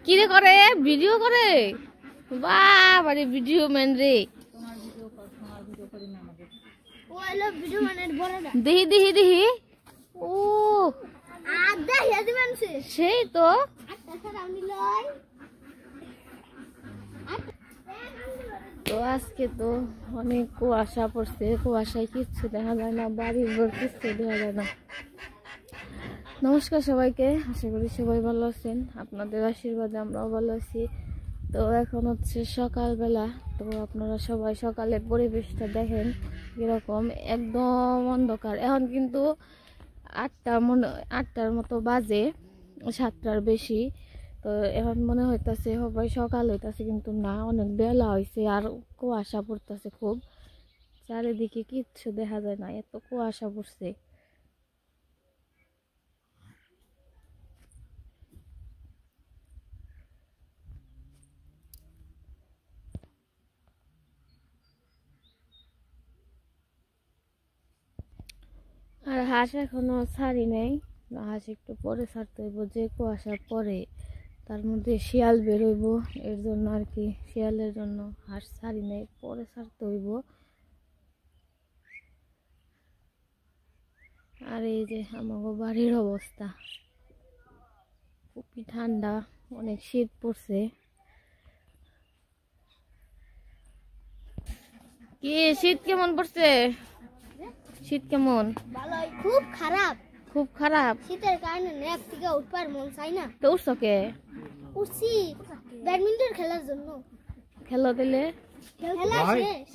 কি রে করে ভিডিও করে বাবারে ভিডিও ম্যান রে দেখি দেখি দেখি ও সেই তো তো আজকে তো অনেক কুয়াশা পড়ছে, কুয়াশায় কিচ্ছু দেখা যায় না, বাড়ির ঘর কিচ্ছু দেখা যায় না। নমস্কার সবাইকে, আশা করি সবাই ভালো আছেন, আপনাদের আশীর্বাদে আমরাও ভালো আছি। তো এখন হচ্ছে সকালবেলা, তো আপনারা সবাই সকালের পরিবেশটা দেখেন এরকম একদম অন্ধকার। এখন কিন্তু 8টার মতো বাজে, 7টার বেশি। তো এখন মনে হইতাছে সবাই সকাল হইতাছে, কিন্তু না, অনেক বেলা হয়েছে আর কুয়াশা পড়তেছে খুব, চারিদিকে কিচ্ছু দেখা যায় না, এত কুয়াশা পড়ছে। আর হাঁস এখনো ছাড়ি নাই, হাঁস একটু পরে ছাড়তে হইব, যে কুয়াশা পরে তার মধ্যে শিয়াল বেরোইব, এর জন্য আর কি, শিয়ালের জন্য হাঁস ছাড়ি নাই, পরে ছাড়তে হইব। আর এই যে আমাকে বাড়ির অবস্থা, খুবই ঠান্ডা, অনেক শীত পড়ছে। কি শীত কেমন পড়ছে? শীত কেমন? ভালোই, খুব খারাপ। খুব খারাপ? শীতের কারণে ন্যাপ থেকে উঠবার মন চাই না। তো উঠছো কে? উঠছি ব্যাডমিন্টন খেলার জন্য। খেলো দিলে? খেলা শেষ।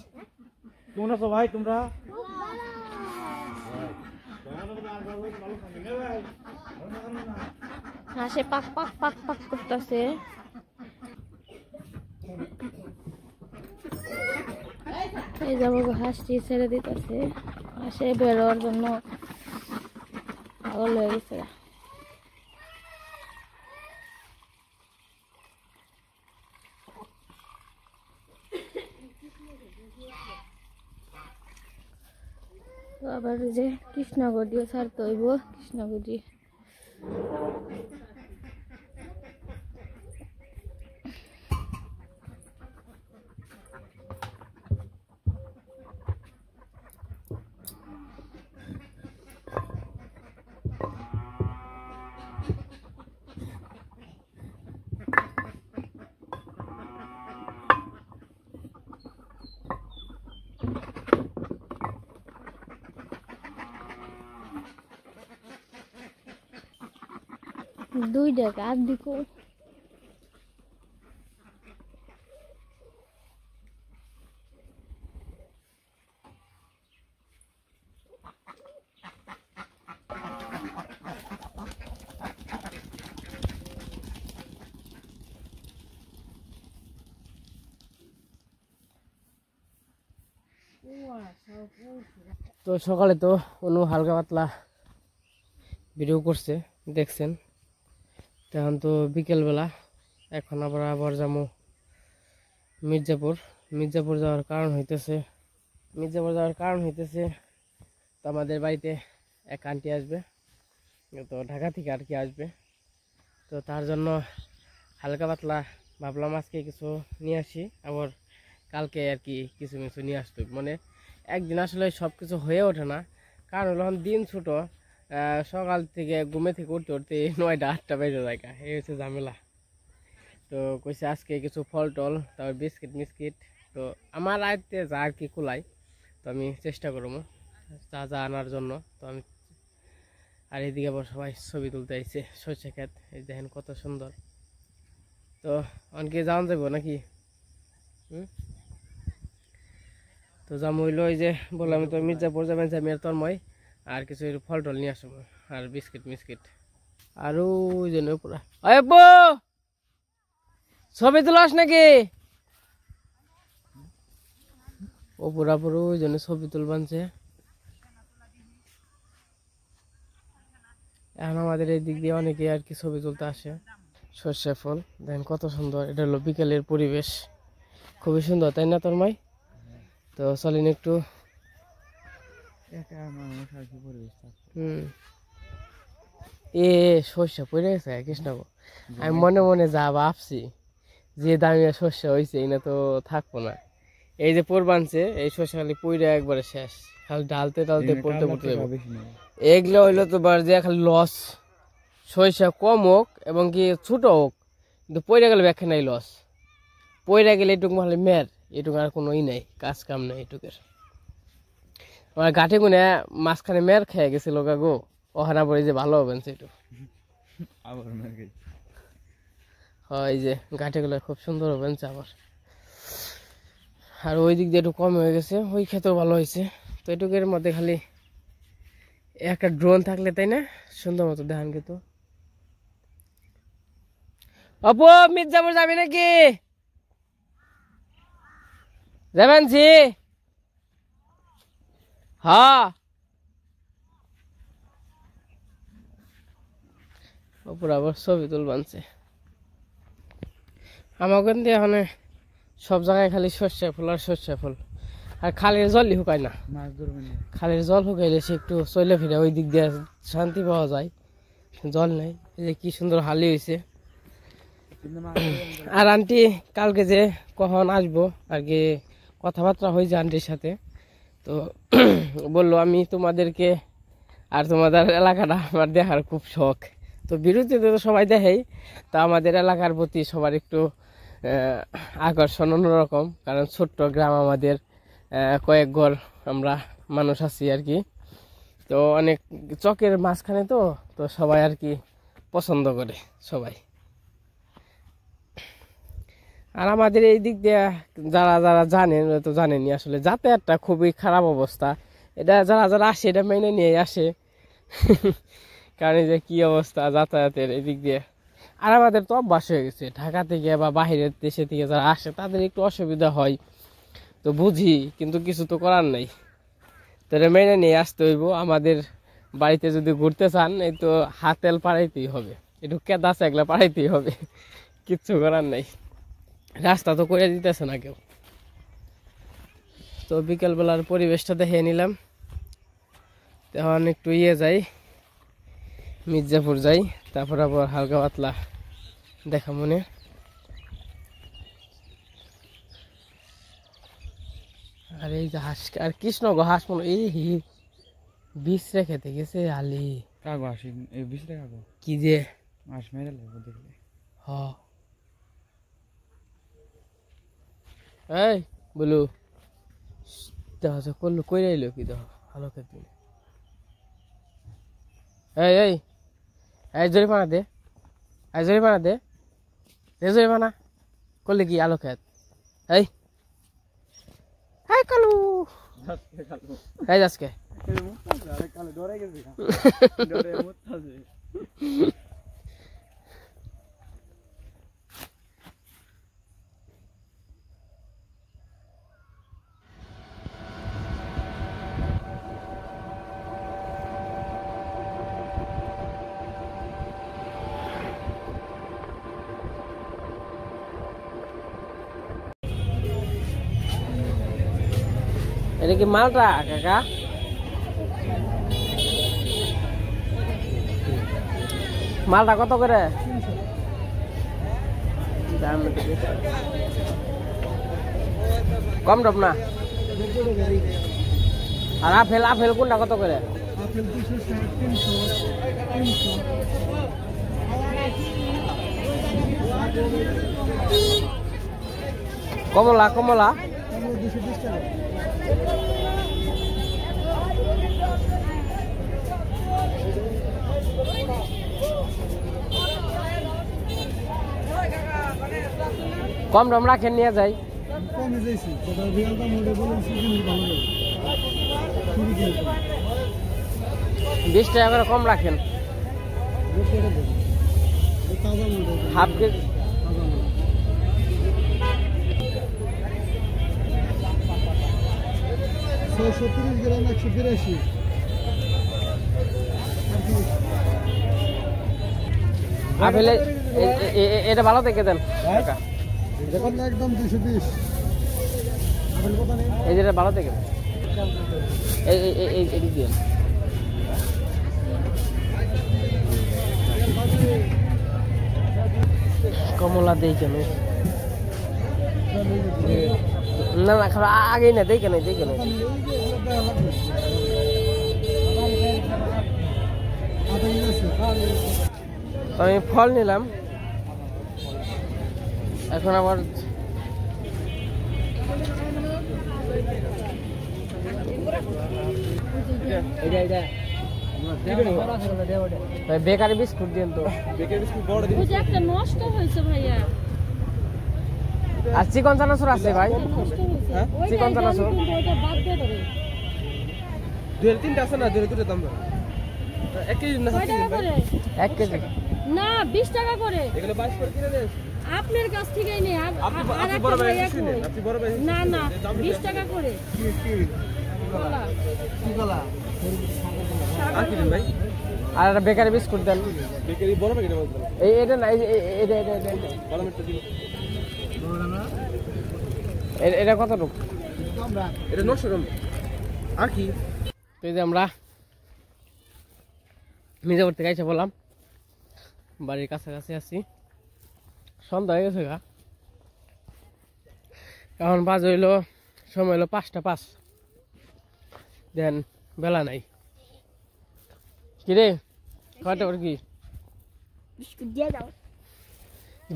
কেমন আছো ভাই তোমরা? হাঁসে পাক পাক পাক পাক করতেছে। এই যাবো হাঁসটি ছেড়ে দিতেছে, হাঁসে বেরোয়ার জন্য পাগল হয়ে গেছে। তো আবার যে কৃষ্ণগড়িও ছাড়তে হইব, কৃষ্ণগড়ি দুই টাকা আর দিকো। তো সকালে তো অনু হালকা পাতলা ভিডিও করছে, দেখছেন। তখন তো বিকেলবেলা, এখন আবার যাবো মির্জাপুর যাওয়ার কারণ হইতেছে তো আমাদের বাড়িতে এক আন্টি আসবে, তো ঢাকা থেকে আর কি আসবে। তো তার জন্য হালকা পাতলা ভাবলাম আজকে কিছু নিয়ে আসি, আবার কালকে আর কি কিছু নিয়ে আসতে, মানে একদিন আসলে সব কিছু হয়ে ওঠে না, কারণ হলো দিন ছোট, সকাল থেকে ঘুমে থেকে উঠতে উঠতে 9টা 8টা বেজে যায়, এই হচ্ছে ঝামেলা। তো কইছে আজকে কিছু ফল টল, তারপর বিস্কিট মিস্কিট, তো আমার আয়তে যা আর কি কুলাই, তো আমি চেষ্টা করবো যা আনার জন্য। তো আমি আর এদিকে আবার সবাই ছবি তুলতে আইছে, সরষে ক্ষেত এই দেখেন কত সুন্দর। তো অনেকে যাওয়া যাবো নাকি? তো যাম হইলো, ওই যে বললাম তো মির্জাপুর যাবেন, আমি আর তন্ময় আর কিছু ফল টল নিয়ে আসবো, আর বিস্কিট মিস্কিট। আর ওই জন্য পুরা ছবি তুলাস নাকি? ও পুরো ওই জন্য ছবি তুলবানছে। এখন আমাদের এই দিক দিয়ে অনেকে আর কি ছবি তুলতে আসে। সর্ষে ফুল দেখেন কত সুন্দর, এটা হলো বিকেলের পরিবেশ, খুবই সুন্দর, তাই না তন্ময়? তো চলেন একটু একা মানুষ আর কি পরিবেশ থাকবে। এ শস্য পড়ে গেছে কৃষ্ণগো, আমি মনে মনে যা ভাবছি যে দামিয়া শস্য হয়েছে এনে তো থাকবো না। এই যে পড়বানছে এই শস্য খালি পইরা একবারে শেষ, খালি ডালতে ডালতে পড়তে পড়তে যাবো। এগুলো হইলো তোমার যে খালি লস, শস্য কম হোক এবং কি ছোট হোক, কিন্তু পইরা গেলে ব্যাখ্যা নাই লস। পইরা গেলে এটুকু খালি মের, এটুকু আর কোনো ই নাই, কাজ কাম নাই এটুকের। আমার গাঠে গুনে মাঝখানে মের খেয়ে গেছিল গো, ওখানে পরে যে ভালো হবেন সেটু আবার মেরে গেছে। হয় যে গাঠিগুলো খুব সুন্দর হবেন আবার। আর ওই দিক দিয়ে একটু কম হয়ে গেছে, ওই ক্ষেত্রেও ভালো হয়েছে। তো এটুকের মধ্যে খালি একটা ড্রোন থাকলে তাই না সুন্দর মতো দেখান কিন্তু। অপু মির্জাপুর যাবি নাকি? যাবেন জি? হ্যাঁ অপুর আবার ছবি তুল বানছে। আমার কিন্তু এখন সব জায়গায় খালি সর্ষে ফুল আর সর্ষে ফুল, আর খালের জলই শুকায় না। মাছ ধরবেন না। খালের জল শুকাইলে সে একটু চলে ফিরে ওই দিক দিয়ে শান্তি পাওয়া যায়, জল নেই। এই যে কি সুন্দর হালি হয়েছে। আর আন্টি কালকে যে কখন আসবো আর কি কথাবার্তা হয়েছে আন্টির সাথে, তো বললো আমি তোমাদেরকে আর তোমাদের এলাকাটা আমার দেখার খুব শখ। তো বিরতিতে তো সবাই দেখেই, তা আমাদের এলাকার প্রতি সবার একটু আকর্ষণ অন্যরকম, কারণ ছোট্ট গ্রাম আমাদের, কয়েক ঘর আমরা মানুষ আছি আর কি। তো অনেক চকের মাঝখানে তো তো সবাই আর কি পছন্দ করে সবাই। আর আমাদের এই দিক দিয়ে যারা যারা জানেন তো জানেনি, আসলে যাতায়াতটা খুবই খারাপ অবস্থা। এটা যারা যারা আসে এটা মেনে নিয়ে আসে কারণ এই যে কি অবস্থা যাতায়াতের এই দিক দিয়ে। আর আমাদের তো অভ্যাস হয়ে গেছে, ঢাকা থেকে বা বাহিরের দেশে থেকে যারা আসে তাদের একটু অসুবিধা হয়, তো বুঝি, কিন্তু কিছু তো করার নাই। তো এটা মেনে নিয়ে আসতে হইব। আমাদের বাড়িতে যদি ঘুরতে চান এই তো হাতেল পাড়াইতেই হবে, একটু কেদা চেগলা পাড়াইতেই হবে, কিচ্ছু করার নাই। রাস্তা তো করে দিতেছে না কেউ। তো বিকেলবেলার পরিবেশটা দেখে নিলাম। তখন একটু যাই মির্জাপুর যাই, তারপর আবার হালকা পাতলা দেখা মনে। আর এই যে হাঁস আর কৃষ্ণগো হাঁস মনে এই বিষ রেখেতে গেছে আলি কাগো আসি এই বিশটা কাগো কি যে মাছ মেরে লাগবে দেখলে। হ এই বলু দেখা যাচ্ছে করলো কই রাইলো কি দেখো ভালো খেতে। এই এই এই জরিমানা দে, এই জরিমানা দে, দে জরিমানা করলে কি আলো খেত। এই কালু এই আজকে কালে ডরে গেছে ডরে মুতাছে। এটা কি মালটা কাকা? মালটা কত করে? কম দাম না। আর আপেল আপেল কোনটা কত করে? কমলা কমলা কম দাম রাখেন নিয়ে যাই। 20 টাকা করে কম রাখেন। হাফ কেজি গ্রাম 182। আপেল এটা ভালো থেকে দেন একদম 220। এই যেটা ভালো থেকে এই দিয়ে কমলা দেই কেন না না খাবার আগে না দেই কেন আমি ফল নিলাম এখন আবার বেকারি বিস্কুট দিন তো নষ্ট হয়েছে ভাইয়া আর চিকন চানাচুর আছে ভাই চিকন চানাচুর তিনটা আছে না দুটো দাম 1 কেজি না 1 কেজি না 20 টাকা করে এগুলো 22 করে কিনে দেন আপনার কাছ থেকেই নেই আপনি বড় ভাই শুনেন আপনি বড় ভাই না না 20 টাকা করে কি গলা আর কি দেন ভাই আর একটা বেকারি বিস্কুট দেন বেকারি বড় প্যাকেট বলতে এটা না এটা বড় মিটটা দিন এটা কতটুকু এটা 900 গ্রাম আর কি তো এই যে আমরা মির্জাপুর থেকে এসে বললাম বাড়ির কাছাকাছি আছি সন্ধ্যা হয়ে গেছে গা এখন বাজে হইলো সময় হইলো 5টা 5 দেন বেলা নাই কি রে কয়টা করে কি বিস্কুট দিয়ে দাও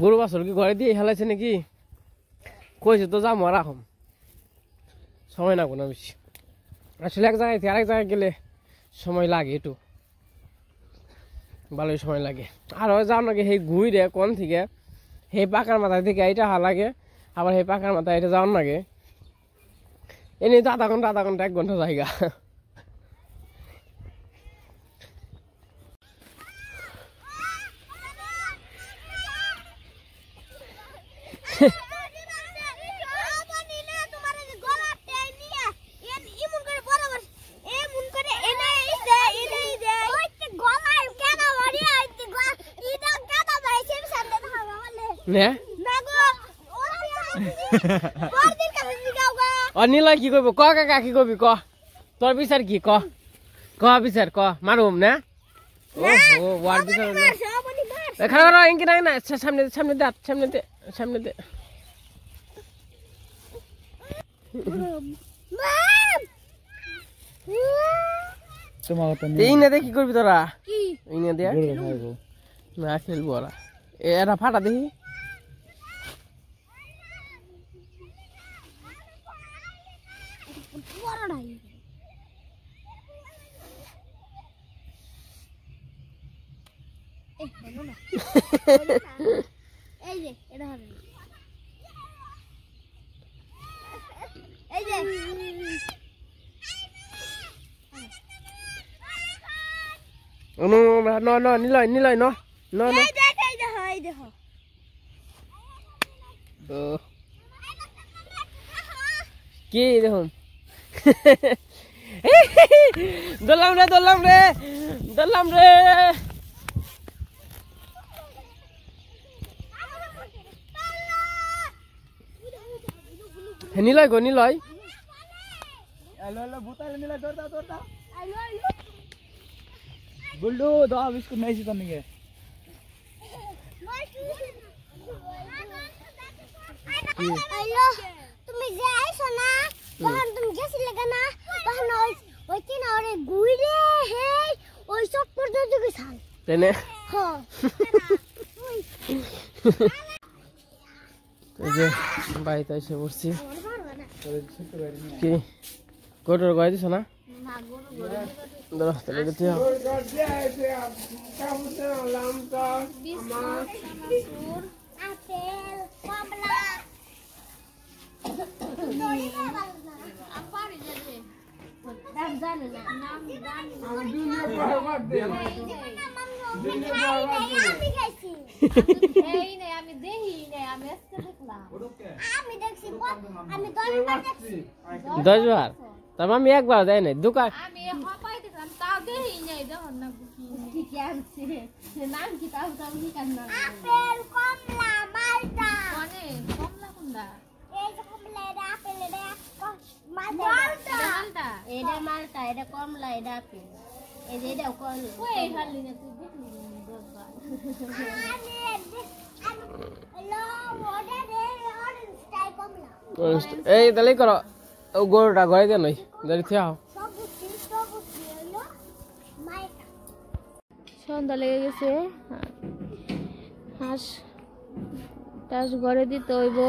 গরু বাছর কি ঘরে দিয়ে হেলাইছে নাকি কইছে তো যাবো আর এখন সময় লাগবো না বেশি আসলে এক জায়গায় থেকে আরেক জায়গায় গেলে সময় লাগে একটু ভালোই সময় লাগে আর হয় যাও নাকি সেই ঘুরে কোন থেকে সেই পাকার মাথায় থেকে এইটা হা লাগে আবার সেই পাকার মাথায় এটা যাওয়ার লাগে এনে তো আধা ঘন্টা 1 ঘন্টা জায়গা নিলয় কি করব ক কাকা কি করবি ক তোর বিচার কি ক বিচার ক মারুম না ও ওয়ার বিচার খারাপ ইনকি নাই না সামনে দে এই না কি করবি তোরা এই না দিয়া না খেলবো ওরা এরা ফাটা দেখি এই যে এটা হবে এই যে no নিলয় no এই দেখো কি দেখুন দৌড়লাম রে নিলয় বুল্ডু দাও বিস্কুট নাইছি তো নিয়ে তুমি যে আইছো না তখন তুমি গেছিলে না তখন ওই কি না ওরে গুইরে হে ওই চক পর্যন্ত গেছাল তেনে হ্যাঁ এই যে বাড়িতে এসে বসছি কি গোটর গায়ে দিছ না তাহলে দেখতে আমি দেখি আমি আজকে দেখলাম আমি দেখছি আমি 10 বার দেখছি 10 বার তার আমি একবার যাই নাই দোকান আমি হপাই দেখলাম তাও দেখি নাই দেখুন না কি কি আনছে নাম কি তাও কি কান্না আপেল কমলা মালটা মানে কমলা কোনটা এই যে কমলা এটা আপেল এটা মালটা এটা মালটা এটা কমলা এটা আপেল এই যে এটা কল ওই খালি না তুই দেখলি বাবা হ্যালো ওটা রে অরেঞ্জ টাই কমলা এই তাহলে করো ও গরুটা গয়ে দেন ওই দাঁড়িয়ে থাও সব বুঝছি হলো মাইকা সন্ধ্যা লেগে গেছে হাঁস টাস ঘরে দিতে হইব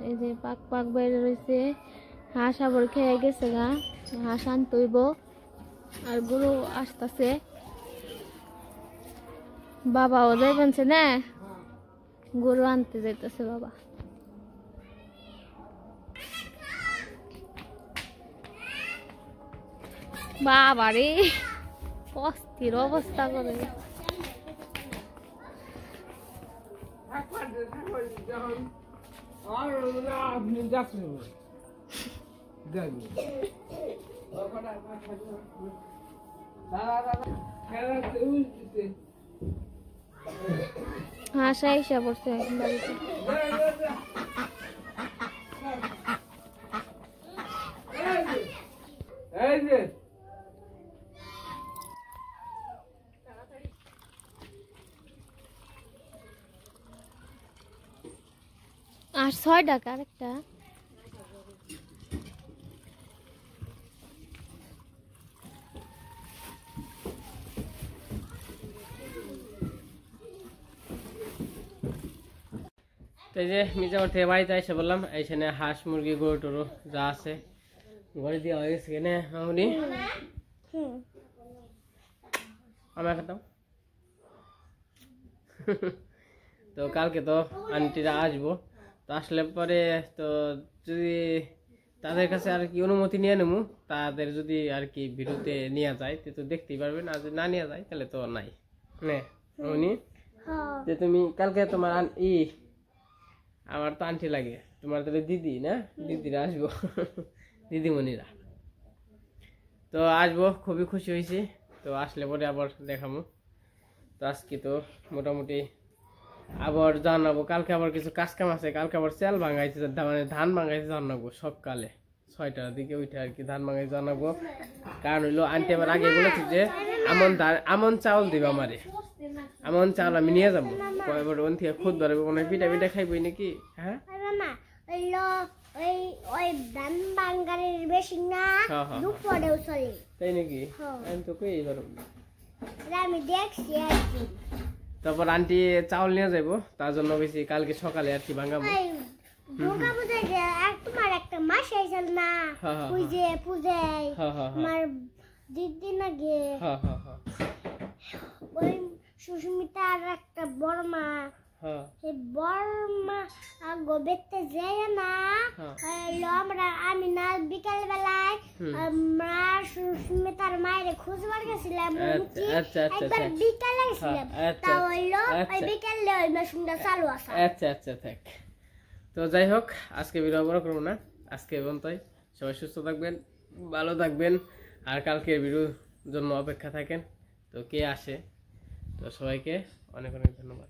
এই যে পাক পাক বাইরে রয়েছে হাঁস আবার খেয়ে গেছে গা হাঁস আনতে হইব আর গরু আসতেছে বাবাও যাইবেনছে না গরু আনতে যাইতেছে বাবা বাবা রে অস্থির অবস্থা করে আপনি যাচ্ছেন হাঁস আইসা পড়ছে বাড়িতে এই যে আর 6 টাকা আরেকটা তো এই যে মির্জাপুর থেকে বাড়িতে এসে বললাম এইখানে হাঁস মুরগি গরু টরু যা আছে ঘরে দেওয়া হয়ে গেছে কেনে মামুনি আমার খেতাম তো কালকে তো আন্টিরা আসবো তো আসলে পরে তো যদি তাদের কাছে আর কি অনুমতি নিয়ে নেবো তাদের যদি আর কি ভিডিওতে নেওয়া যায় তো দেখতেই পারবেন আর যদি না নেওয়া যায় তাহলে তো নাই নে মামুনি যে তুমি কালকে তোমার আমার তো আন্টি লাগে তোমার তাহলে দিদি না দিদিরা আসবো দিদিমণিরা তো আসবো খুবই খুশি হয়েছি তো আসলে পরে আবার দেখাবো তো আজকে তো মোটামুটি আবার জানাবো কালকে আবার কিছু কাজ কাম আছে কালকে আবার চাল ভাঙাইতে মানে ধান ভাঙাইতে জানাবো সকালে 6টার দিকে উঠে আর কি ধান ভাঙাইতে জানাবো কারণ হইলো আন্টি আমার আগে বলেছি যে আমন চাউল দিবে আমারে আমন চাউল আমি নিয়ে যাবো এবার ওন থেকে খুদ ধরবে মনে হয় পিঠা পিঠা খাইবই নাকি হ্যাঁ মামা হলো ওই ওই ধান বাঙ্গারের বেশি না দুপুরেও চলে তাই নাকি আমি তো কই এবার আমি দেখছি আর কি তারপর আন্টি চাউল নিয়ে যাবো তার জন্য বেশি কালকে সকালে আর কি ভাঙাবো দুর্গা পূজায় যে তোমার একটা মাস আইছিল না পূজায় আমার দিদিন আগে ওই সুস্মিতার একটা বড় মা সেই বড় মা গোবেতে যায় না আমি না বিকাল বেলায় আমরা সুস্মিতার মায়ের খুঁজবার গেছিলাম একবার বিকালে গেছিলাম তা হইলো ওই বিকালে ওই মেশিনটা চালু আছে আচ্ছা আচ্ছা থাক তো যাই হোক আজকে ভিডিও বড় করবো না আজকে পর্যন্তই সবাই সুস্থ থাকবেন ভালো থাকবেন আর কালকের ভিডিওর জন্য অপেক্ষা থাকেন তো কে আসে তো সবাইকে অনেক অনেক ধন্যবাদ।